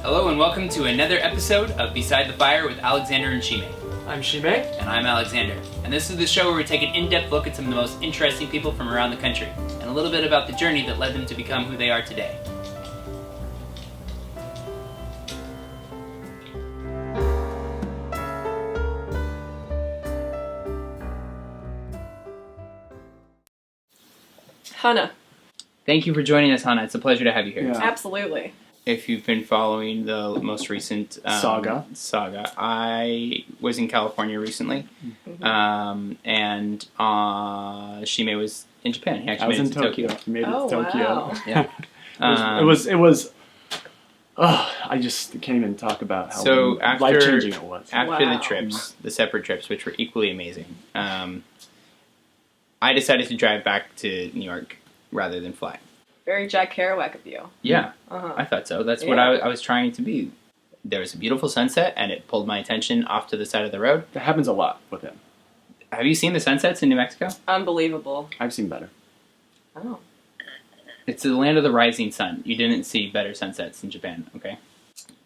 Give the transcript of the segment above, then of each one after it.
Hello and welcome to another episode of Beside the Fire with Alexander and Sime. I'm Sime. And I'm Alexander. And this is the show where we take an in-depth look at some of the most interesting people from around the country, and a little bit about the journey that led them to become who they are today. Hannah. Thank you for joining us, Hannah. It's a pleasure to have you here. Yeah. Absolutely. If you've been following the most recent saga, I was in California recently, and Sime was in Japan. He actually I was made in it to Tokyo. Tokyo. He made it to Tokyo. Wow. Yeah. It was. I just can't even talk about how life-changing it was. After the trips, the separate trips, which were equally amazing, I decided to drive back to New York rather than fly. Very Jack Kerouac of you. Yeah, I thought so. That's what I was trying to be. There was a beautiful sunset, and it pulled my attention off to the side of the road. That happens a lot with him. Have you seen the sunsets in New Mexico? Unbelievable. I've seen better. Oh. It's the land of the rising sun. You didn't see better sunsets in Japan, okay?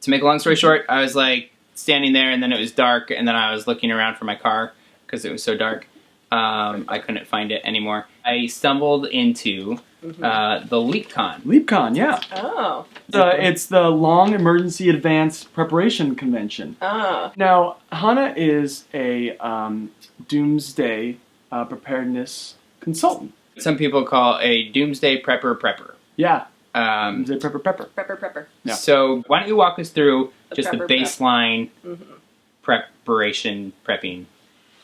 To make a long story short, I was like standing there, and then it was dark, and then I was looking around for my car because it was so dark. I couldn't find it anymore. I stumbled into the LeapCon. LeapCon, yeah. Oh. It's the Long Emergency Advanced Preparation Convention. Oh. Now, Hannah is a Doomsday Preparedness consultant. Some people call a Doomsday prepper. Yeah. Doomsday prepper. Prepper. Yeah. So why don't you walk us through just the prep. baseline prepping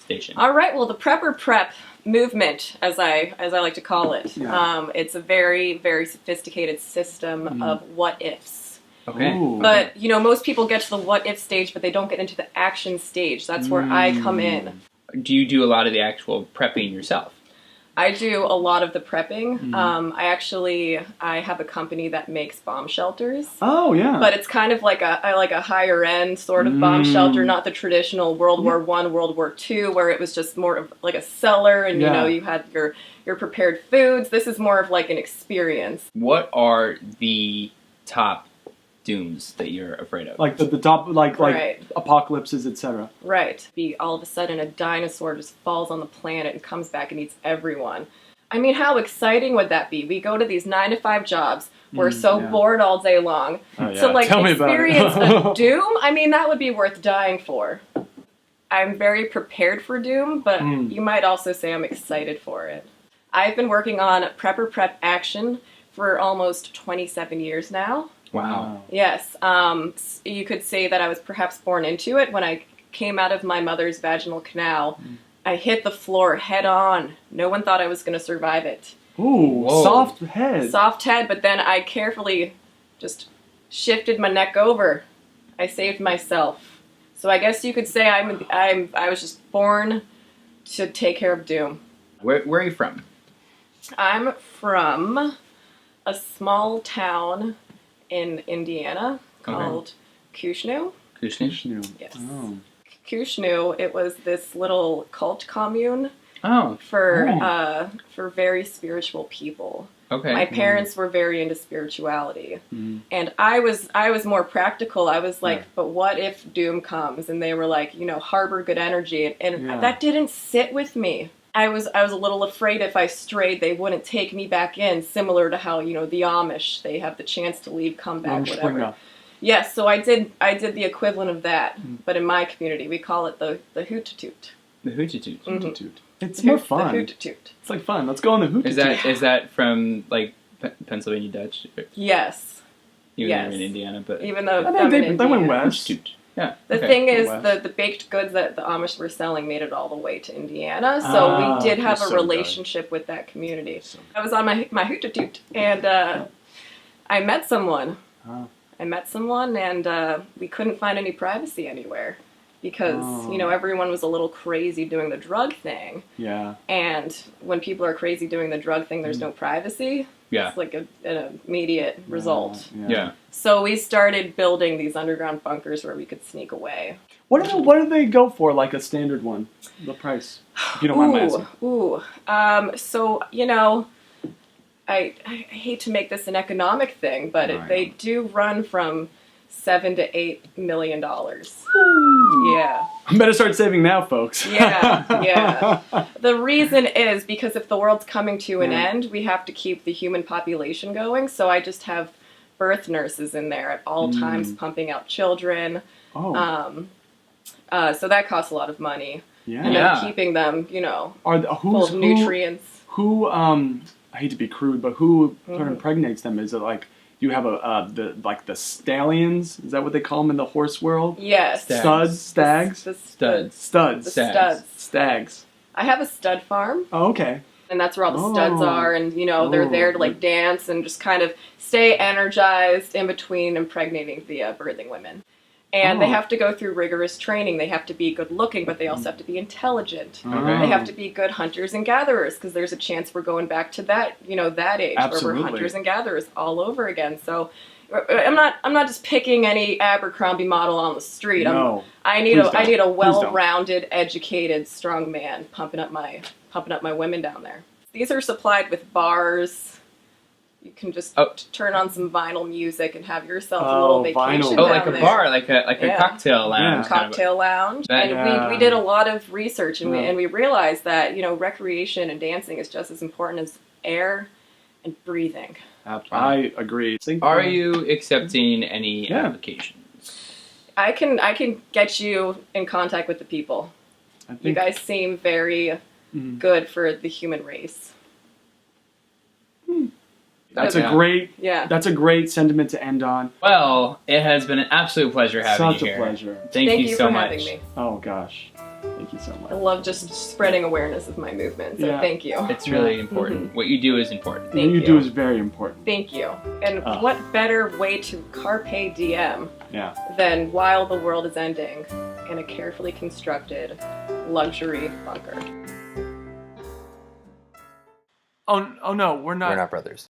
station. All right. Well, the prep movement, as I like to call it, it's a very, very sophisticated system of what ifs. Okay. Ooh. But most people get to the what if stage, but they don't get into the action stage. That's where I come in. Do you do a lot of the actual prepping yourself? I do a lot of the prepping. I have a company that makes bomb shelters. Oh, yeah. But it's kind of like a higher end sort of bomb shelter, not the traditional World War I, World War II, where it was just more of like a cellar and you had your prepared foods. This is more of like an experience. What are the top dooms that you're afraid of? Like the top, like Right. apocalypses, etc. Right. All of a sudden a dinosaur just falls on the planet and comes back and eats everyone. I mean, how exciting would that be? We go to these 9-to-5 jobs. We're so bored all day long. Oh, yeah. So, Tell me about it. experience a doom? I mean, that would be worth dying for. I'm very prepared for doom, but you might also say I'm excited for it. I've been working on Prepper Prep Action for almost 27 years now. Wow. Yes. You could say that I was perhaps born into it. When I came out of my mother's vaginal canal, I hit the floor head on. No one thought I was going to survive it. Ooh, Whoa. soft head. Soft head, but then I carefully just shifted my neck over. I saved myself. So I guess you could say I was just born to take care of doom. Where are you from? I'm from a small town in Indiana called Kushnu. Kushnu? Yes. Oh. Kushnu, it was this little cult commune Oh. for very spiritual people. Okay. My parents were very into spirituality. And I was more practical. I was like, but what if doom comes? And they were like, harbor good energy. And that didn't sit with me. I was a little afraid if I strayed, they wouldn't take me back in, similar to how, the Amish, they have the chance to leave, come back, whatever. Yes, so I did the equivalent of that, but in my community, we call it the hootatut. The hootatut. Hootatut. It's more fun. The hootatut. It's like fun. Let's go on the hootatut. Is that from like Pennsylvania Dutch? Yes. Even though you're in Indiana, but even though they went west. Yeah. The thing is, the baked goods that the Amish were selling made it all the way to Indiana, so we did have a relationship with that community. I was on my hootatut, and I met someone. And we couldn't find any privacy anywhere because, everyone was a little crazy doing the drug thing. Yeah. And when people are crazy doing the drug thing, there's no privacy. Yeah. It's like an immediate result. Yeah. So we started building these underground bunkers where we could sneak away. What do they go for, like a standard one? The price, if you don't mind my asking. So, I hate to make this an economic thing, but they do run from $7 to $8 million. Yeah. I better start saving now, folks. Yeah. The reason is because if the world's coming to an end, we have to keep the human population going. So I just have birth nurses in there at all times pumping out children. Oh. So that costs a lot of money. Yeah. And then keeping them, full of nutrients. Who, I hate to be crude, but who impregnates them? Is it like, you have the stallions? Is that what they call them in the horse world? Yes. Studs? Stags? Stags. I have a stud farm. Oh, okay. And that's where all the studs are, and they're there to like dance and just kind of stay energized in between impregnating the birthing women. And they have to go through rigorous training. They have to be good looking, but they also have to be intelligent. Okay. They have to be good hunters and gatherers, because there's a chance we're going back to that, that age Absolutely. where we're hunters and gatherers all over again. So I'm not just picking any Abercrombie model on the street. No. I need a well-rounded, educated, strong man pumping up my women down there. These are supplied with bars. You can just turn on some vinyl music and have yourself a little vacation. Vinyl. Like a bar, like a cocktail lounge. Cocktail lounge. And we did a lot of research, and we realized that recreation and dancing is just as important as air and breathing. I agree. Are you accepting any applications? I can get you in contact with the people. You guys seem very good for the human race. That's a great sentiment to end on. Well, it has been an absolute pleasure having you here. Such a pleasure. Thank you so for much. having me. Oh gosh. Thank you so much. I love just spreading awareness of my movement, so thank you. It's really important. What you do is important. What you do is very important. Thank you. And what better way to carpe diem than while the world is ending in a carefully constructed luxury bunker. Oh no, we're not. We're not brothers.